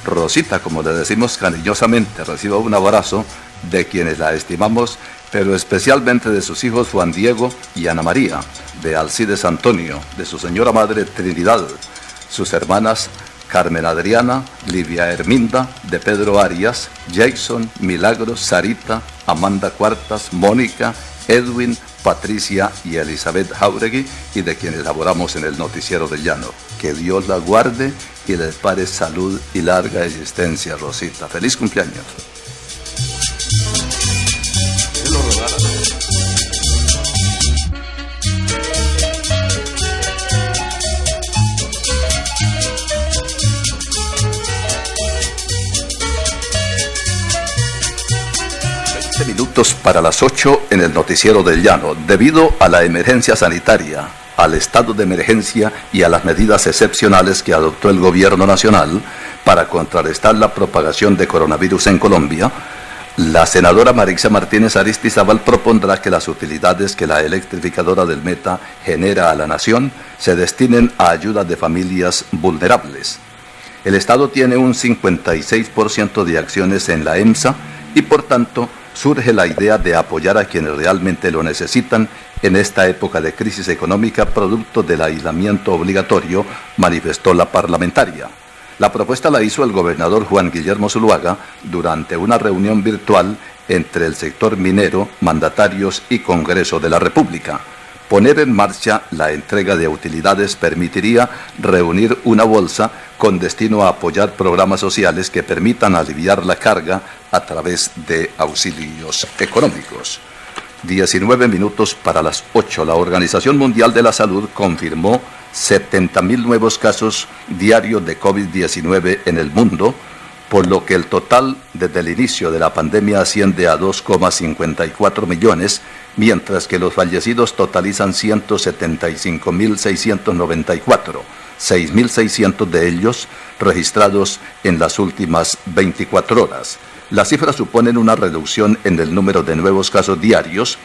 Rosita, como le decimos cariñosamente, reciba un abrazo de quienes la estimamos, pero especialmente de sus hijos Juan Diego y Ana María, de Alcides Antonio, de su señora madre Trinidad, sus hermanas Carmen Adriana, Livia Herminda, de Pedro Arias, Jason, Milagros, Sarita, Amanda Cuartas, Mónica, Edwin, Patricia y Elizabeth Jauregui, y de quienes laboramos en el Noticiero del Llano. Que Dios la guarde y les pare salud y larga existencia, Rosita. ¡Feliz cumpleaños! minutos para las 8 en el noticiero del Llano. Debido a la emergencia sanitaria, al estado de emergencia y a las medidas excepcionales que adoptó el gobierno nacional para contrarrestar la propagación de coronavirus en Colombia, la senadora Marixa Martínez Aristizábal propondrá que las utilidades que la electrificadora del Meta genera a la nación se destinen a ayuda de familias vulnerables. El Estado tiene un 56% de acciones en la EMSA y por tanto surge la idea de apoyar a quienes realmente lo necesitan en esta época de crisis económica producto del aislamiento obligatorio, manifestó la parlamentaria. La propuesta la hizo el gobernador Juan Guillermo Zuluaga durante una reunión virtual entre el sector minero, mandatarios y Congreso de la República. Poner en marcha la entrega de utilidades permitiría reunir una bolsa con destino a apoyar programas sociales que permitan aliviar la carga a través de auxilios económicos. 19 minutos para las 8. La Organización Mundial de la Salud confirmó 70.000 nuevos casos diarios de COVID-19 en el mundo, por lo que el total desde el inicio de la pandemia asciende a 2,54 millones, mientras que los fallecidos totalizan 175.694, 6.600 de ellos registrados en las últimas 24 horas. Las cifras suponen una reducción en el número de nuevos casos diarios,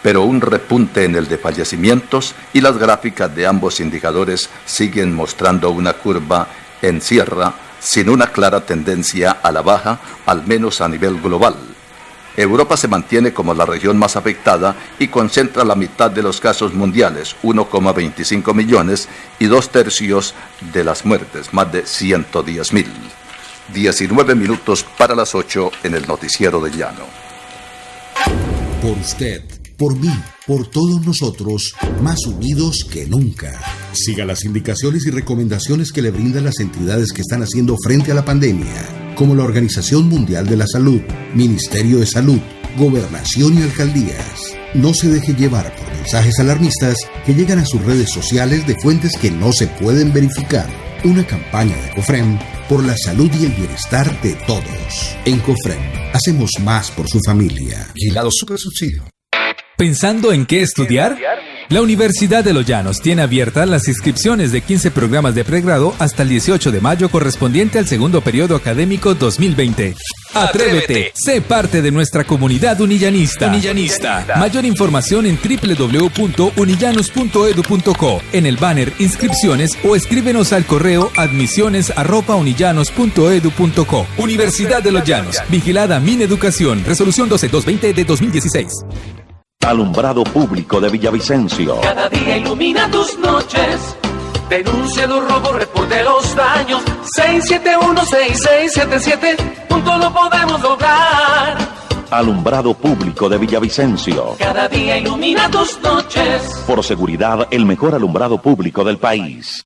pero un repunte en el de fallecimientos, y las gráficas de ambos indicadores siguen mostrando una curva en sierra sin una clara tendencia a la baja, al menos a nivel global. Europa se mantiene como la región más afectada y concentra la mitad de los casos mundiales, 1,25 millones, y 2/3 de las muertes, más de 110.000. 19 minutos para las 8 en el noticiero del Llano. Por usted, por mí, por todos nosotros, más unidos que nunca. Siga las indicaciones y recomendaciones que le brindan las entidades que están haciendo frente a la pandemia, como la Organización Mundial de la Salud, Ministerio de Salud, Gobernación y Alcaldías. No se deje llevar por mensajes alarmistas que llegan a sus redes sociales de fuentes que no se pueden verificar. Una campaña de COFREM por la salud y el bienestar de todos. En COFREM, hacemos más por su familia. Vigilado Supersubsidio. ¿Pensando en qué estudiar? La Universidad de Los Llanos tiene abiertas las inscripciones de 15 programas de pregrado hasta el 18 de mayo correspondiente al segundo periodo académico 2020. ¡Atrévete! Sé parte de nuestra comunidad unillanista. Mayor información en www.unillanos.edu.co, en el banner Inscripciones, o escríbenos al correo admisiones@unillanos.edu.co. Universidad de Los Llanos. Vigilada Mineducación. Resolución 12220 de 2016. Alumbrado Público de Villavicencio. Cada día ilumina tus noches. Denuncia los robos, reporte los daños. 671-6677. Juntos lo podemos lograr. Alumbrado Público de Villavicencio. Cada día ilumina tus noches. Por seguridad, el mejor alumbrado público del país.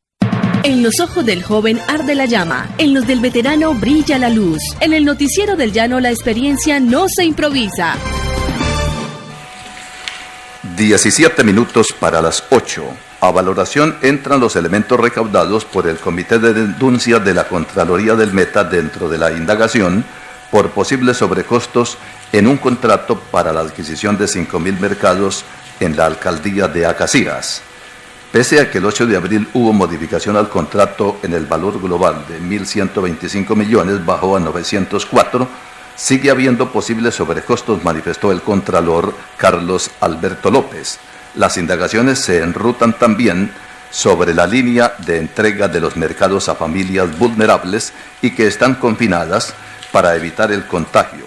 En los ojos del joven arde la llama, en los del veterano brilla la luz. En el noticiero del Llano la experiencia no se improvisa. 17 minutos para las 8. A valoración entran los elementos recaudados por el Comité de Denuncia de la Contraloría del Meta dentro de la indagación por posibles sobrecostos en un contrato para la adquisición de 5.000 mercados en la alcaldía de Acacías. Pese a que el 8 de abril hubo modificación al contrato en el valor global de 1.125 millones, bajó a 904, sigue habiendo posibles sobrecostos, manifestó el contralor Carlos Alberto López. Las indagaciones se enrutan también sobre la línea de entrega de los mercados a familias vulnerables y que están confinadas para evitar el contagio.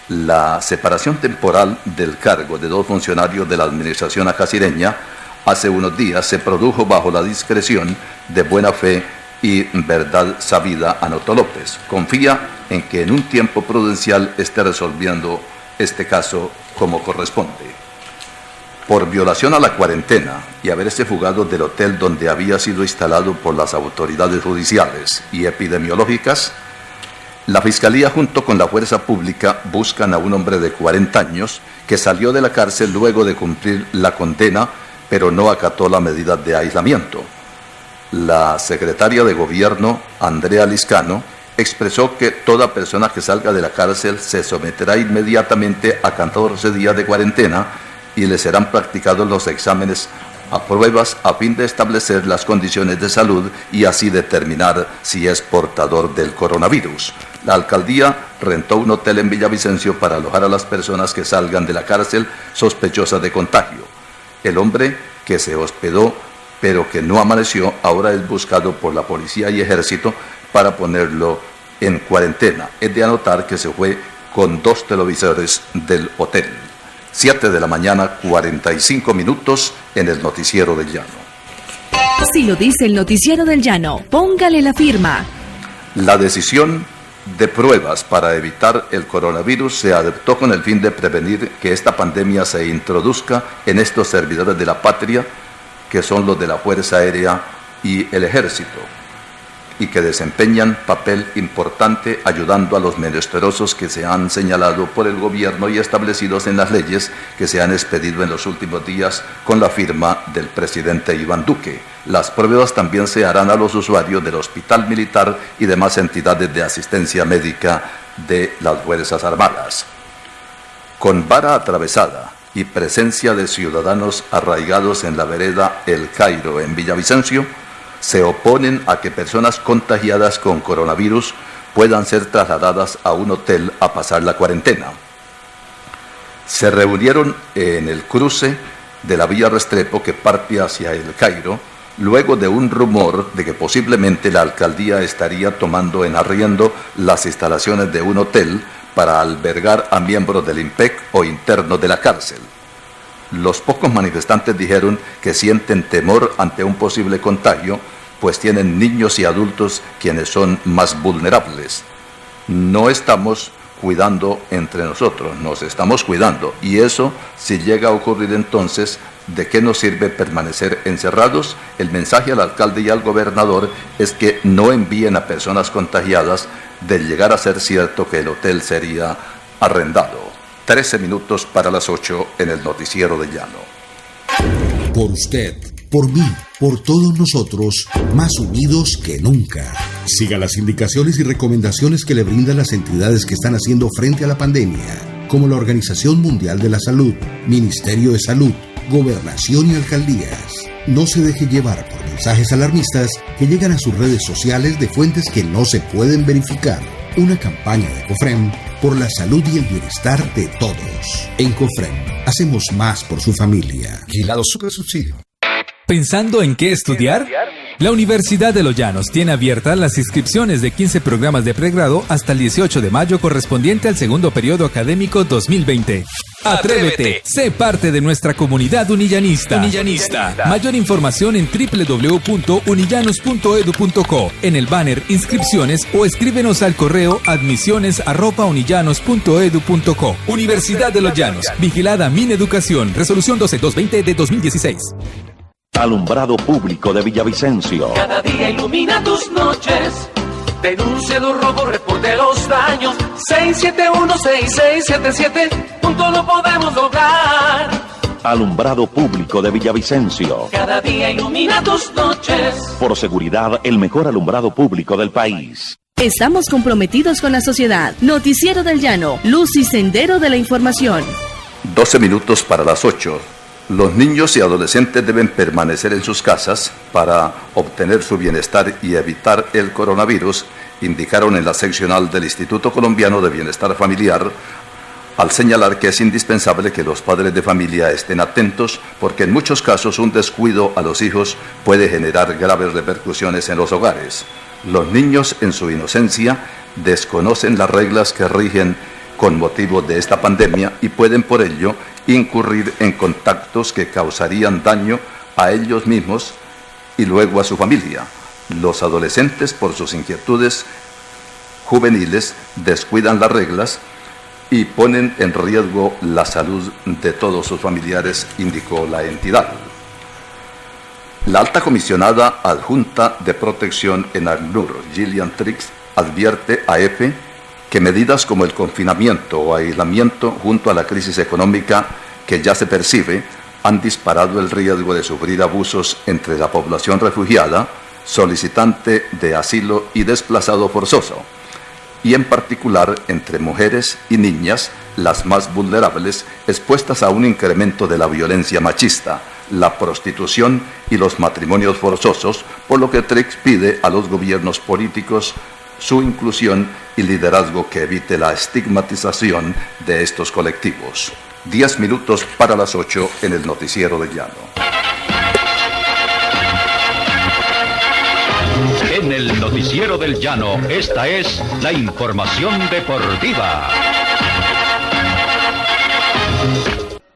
La separación temporal del cargo de 2 funcionarios de la administración acacireña hace unos días se produjo bajo la discreción de buena fe y verdad sabida, anotó López. Confía en que en un tiempo prudencial esté resolviendo este caso como corresponde. Por violación a la cuarentena y haberse fugado del hotel donde había sido instalado por las autoridades judiciales y epidemiológicas, la Fiscalía junto con la Fuerza Pública buscan a un hombre de 40 años que salió de la cárcel luego de cumplir la condena, pero no acató la medida de aislamiento. La secretaria de Gobierno, Andrea Liscano, expresó que toda persona que salga de la cárcel se someterá inmediatamente a 14 días de cuarentena y le serán practicados los exámenes a pruebas a fin de establecer las condiciones de salud y así determinar si es portador del coronavirus. La alcaldía rentó un hotel en Villavicencio para alojar a las personas que salgan de la cárcel sospechosas de contagio. El hombre que se hospedó pero que no amaneció ahora es buscado por la policía y ejército para ponerlo en cuarentena. Es de anotar que se fue con 2 televisores del hotel. 7 de la mañana, 45 minutos en el Noticiero del Llano. Si lo dice el Noticiero del Llano, póngale la firma. La decisión de pruebas para evitar el coronavirus se adoptó con el fin de prevenir que esta pandemia se introduzca en estos servidores de la patria, que son los de la Fuerza Aérea y el Ejército, y que desempeñan papel importante ayudando a los menesterosos que se han señalado por el gobierno y establecidos en las leyes que se han expedido en los últimos días con la firma del presidente Iván Duque. Las pruebas también se harán a los usuarios del Hospital Militar y demás entidades de asistencia médica de las Fuerzas Armadas. Con vara atravesada y presencia de ciudadanos arraigados en la vereda El Cairo en Villavicencio, se oponen a que personas contagiadas con coronavirus puedan ser trasladadas a un hotel a pasar la cuarentena. Se reunieron en el cruce de la vía Restrepo que parte hacia El Cairo, luego de un rumor de que posiblemente la alcaldía estaría tomando en arriendo las instalaciones de un hotel para albergar a miembros del IMPEC o internos de la cárcel. Los pocos manifestantes dijeron que sienten temor ante un posible contagio, pues tienen niños y adultos quienes son más vulnerables. No estamos cuidando entre nosotros, nos estamos cuidando, y eso, si llega a ocurrir entonces, ¿de qué nos sirve permanecer encerrados? El mensaje al alcalde y al gobernador es que no envíen a personas contagiadas, de llegar a ser cierto que el hotel sería arrendado. 13 minutos para las 8 en el Noticiero del Llano. Por usted, por mí, por todos nosotros, más unidos que nunca. Siga las indicaciones y recomendaciones que le brindan las entidades que están haciendo frente a la pandemia, como la Organización Mundial de la Salud, Ministerio de Salud, Gobernación y Alcaldías. No se deje llevar por mensajes alarmistas que llegan a sus redes sociales de fuentes que no se pueden verificar. Una campaña de COFREM por la salud y el bienestar de todos. En COFREM, hacemos más por su familia. Vigilado Supersubsidio. ¿Pensando en qué estudiar? La Universidad de Los Llanos tiene abiertas las inscripciones de 15 programas de pregrado hasta el 18 de mayo correspondiente al segundo periodo académico 2020. ¡Atrévete! Sé parte de nuestra comunidad unillanista. Mayor información en www.unillanos.edu.co, en el banner Inscripciones, o escríbenos al correo admisiones@unillanos.edu.co. Universidad de Los Llanos. Vigilada Mineducación. Resolución 12220 de 2016. Alumbrado público de Villavicencio. Cada día ilumina tus noches. Denuncia los robos, reporte los daños. 671-6677. Juntos lo podemos lograr. Alumbrado público de Villavicencio. Cada día ilumina tus noches. Por seguridad, el mejor alumbrado público del país. Estamos comprometidos con la sociedad. Noticiero del Llano, luz y sendero de la información. 12 minutos para las 8. Los niños y adolescentes deben permanecer en sus casas para obtener su bienestar y evitar el coronavirus, indicaron en la seccional del Instituto Colombiano de Bienestar Familiar, al señalar que es indispensable que los padres de familia estén atentos porque en muchos casos un descuido a los hijos puede generar graves repercusiones en los hogares. Los niños en su inocencia desconocen las reglas que rigen con motivo de esta pandemia y pueden por ello incurrir en contactos que causarían daño a ellos mismos y luego a su familia. Los adolescentes, por sus inquietudes juveniles, descuidan las reglas y ponen en riesgo la salud de todos sus familiares, indicó la entidad. La alta comisionada adjunta de protección en ACNUR, Gillian Trix, advierte a EFE que medidas como el confinamiento o aislamiento junto a la crisis económica que ya se percibe han disparado el riesgo de sufrir abusos entre la población refugiada solicitante de asilo y desplazado forzoso, y en particular entre mujeres y niñas, las más vulnerables, expuestas a un incremento de la violencia machista, la prostitución y los matrimonios forzosos, por lo que TRIC pide a los gobiernos políticos su inclusión y liderazgo que evite la estigmatización de estos colectivos. 10 minutos para las 8 en el Noticiero del Llano. En el Noticiero del Llano, esta es la información deportiva.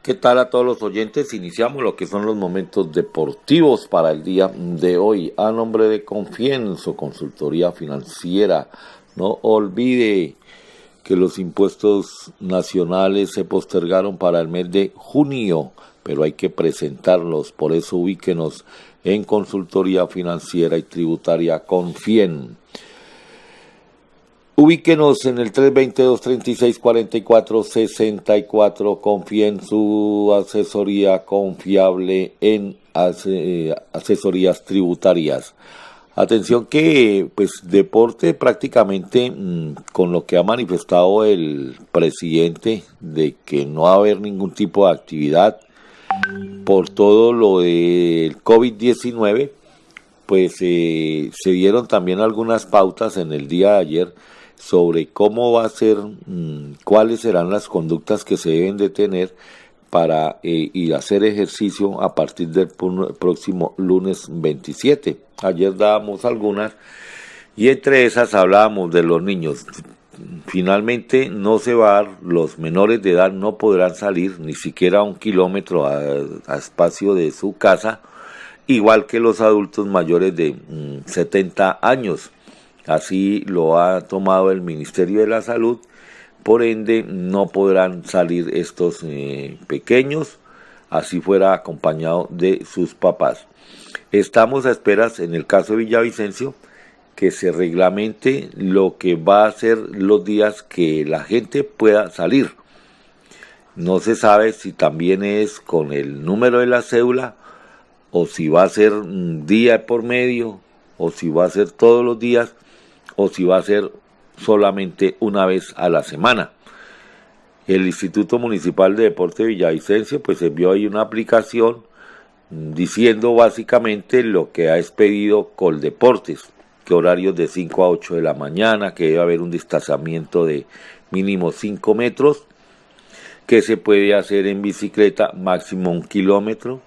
¿Qué tal a todos los oyentes? Iniciamos lo que son los momentos deportivos para el día de hoy. A nombre de Confienso, consultoría financiera, no olvide que los impuestos nacionales se postergaron para el mes de junio, pero hay que presentarlos, por eso ubíquenos en consultoría financiera y tributaria Confien. Ubíquenos en el 322-3644-64, Confien, su asesoría confiable en asesorías tributarias. Atención que, deporte prácticamente con lo que ha manifestado el presidente de que no va a haber ningún tipo de actividad por todo lo del COVID-19, se dieron también algunas pautas en el día de ayer sobre cómo va a ser, cuáles serán las conductas que se deben de tener para ir a hacer ejercicio a partir del próximo lunes 27. Ayer dábamos algunas y entre esas hablábamos de los niños. Finalmente no se va a dar, los menores de edad no podrán salir ni siquiera 1 kilómetro a espacio de su casa, igual que los adultos mayores de 70 años. Así lo ha tomado el Ministerio de la Salud, por ende no podrán salir estos pequeños, así fuera acompañado de sus papás. Estamos a esperas, en el caso de Villavicencio, que se reglamente lo que va a ser los días que la gente pueda salir. No se sabe si también es con el número de la cédula, o si va a ser un día por medio, o si va a ser todos los días, o si va a ser solamente una vez a la semana. El Instituto Municipal de Deporte de Villavicencio envió ahí una aplicación diciendo básicamente lo que ha expedido Coldeportes, que horarios de 5 a 8 de la mañana, que debe haber un distanciamiento de mínimo 5 metros, que se puede hacer en bicicleta máximo 1 kilómetro,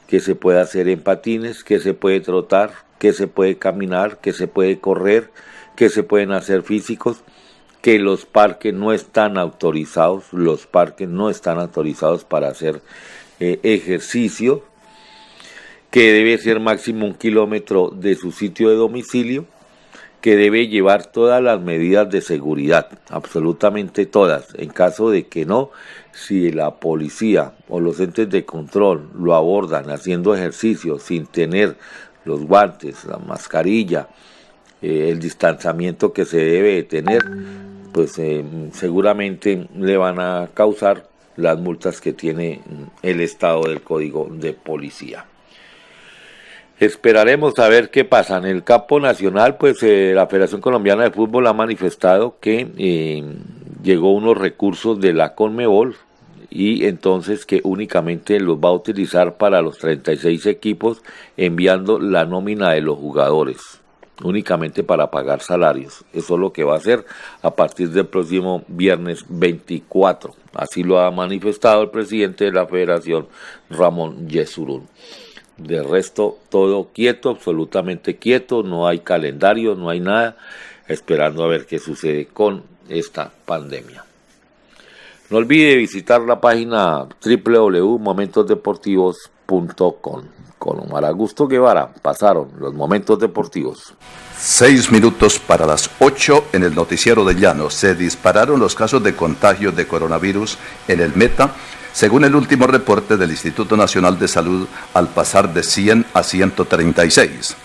que se puede hacer en patines, que se puede trotar, que se puede caminar, que se puede correr, que se pueden hacer físicos, que los parques no están autorizados, para hacer ejercicio, que debe ser máximo 1 kilómetro de su sitio de domicilio, que debe llevar todas las medidas de seguridad, absolutamente todas. En caso de que no, si la policía o los entes de control lo abordan haciendo ejercicio sin tener los guantes, la mascarilla, el distanciamiento que se debe tener, seguramente le van a causar las multas que tiene el estado del Código de Policía. Esperaremos a ver qué pasa. En el campo nacional, la Federación Colombiana de Fútbol ha manifestado que llegó unos recursos de la Conmebol y entonces que únicamente los va a utilizar para los 36 equipos, enviando la nómina de los jugadores, únicamente para pagar salarios. Eso es lo que va a hacer a partir del próximo viernes 24. Así lo ha manifestado el presidente de la Federación, Ramón Yesurún. De resto, todo quieto, absolutamente quieto, no hay calendario, no hay nada, esperando a ver qué sucede con esta pandemia. No olvide visitar la página www.momentosdeportivos.com. Con Omar Augusto Guevara pasaron los momentos deportivos. 6 minutos para las 8 en el Noticiero del Llano. Se dispararon los casos de contagio de coronavirus en el Meta, según el último reporte del Instituto Nacional de Salud, al pasar de 100 a 136.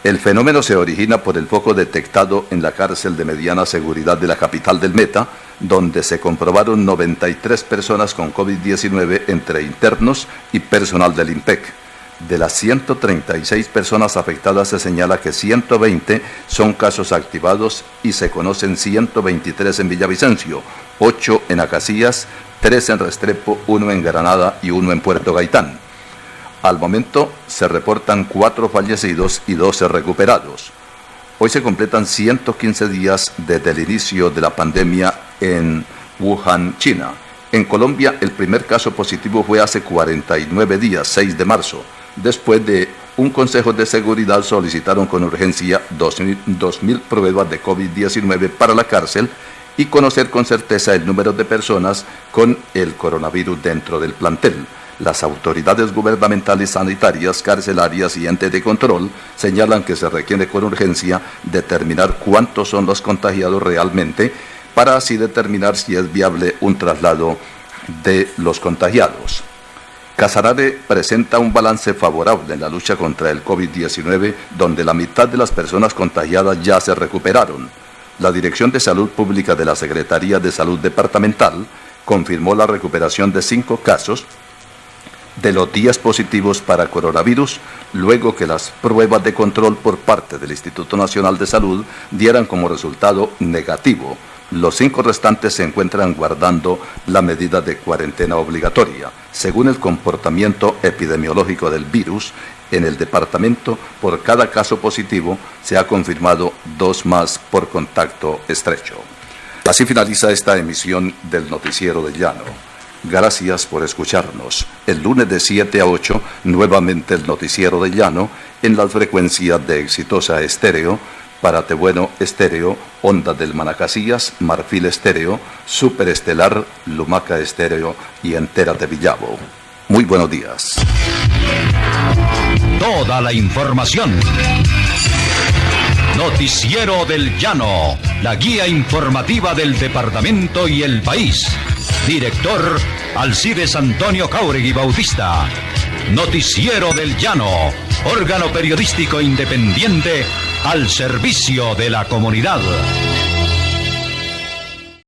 El fenómeno se origina por el foco detectado en la cárcel de mediana seguridad de la capital del Meta, donde se comprobaron 93 personas con COVID-19 entre internos y personal del IMPEC. De las 136 personas afectadas se señala que 120 son casos activados y se conocen 123 en Villavicencio, 8 en Acacías, 3 en Restrepo, 1 en Granada y 1 en Puerto Gaitán. Al momento se reportan 4 fallecidos y 12 recuperados. Hoy se completan 115 días desde el inicio de la pandemia en Wuhan, China. En Colombia, el primer caso positivo fue hace 49 días, 6 de marzo. Después de un Consejo de Seguridad solicitaron con urgencia 2.000 pruebas de COVID-19 para la cárcel y conocer con certeza el número de personas con el coronavirus dentro del plantel. Las autoridades gubernamentales, sanitarias, carcelarias y entes de control señalan que se requiere con urgencia determinar cuántos son los contagiados realmente para así determinar si es viable un traslado de los contagiados. Casarare presenta un balance favorable en la lucha contra el COVID-19, donde la mitad de las personas contagiadas ya se recuperaron. La Dirección de Salud Pública de la Secretaría de Salud Departamental confirmó la recuperación de 5 casos de los 10 positivos para coronavirus, luego que las pruebas de control por parte del Instituto Nacional de Salud dieran como resultado negativo. Los 5 restantes se encuentran guardando la medida de cuarentena obligatoria. Según el comportamiento epidemiológico del virus, en el departamento, por cada caso positivo, se ha confirmado 2 más por contacto estrecho. Así finaliza esta emisión del Noticiero del Llano. Gracias por escucharnos. El lunes de 7 a 8, nuevamente el Noticiero del Llano, en las frecuencias de Exitosa Estéreo, Párate Bueno Estéreo, Ondas del Manacasías, Marfil Estéreo, Super Estelar, Lumaca Estéreo y Entérate Villavo. Muy buenos días. Toda la información. Noticiero del Llano, la guía informativa del departamento y el país. Director Alcides Antonio Cáuregui Bautista. Noticiero del Llano, órgano periodístico independiente al servicio de la comunidad.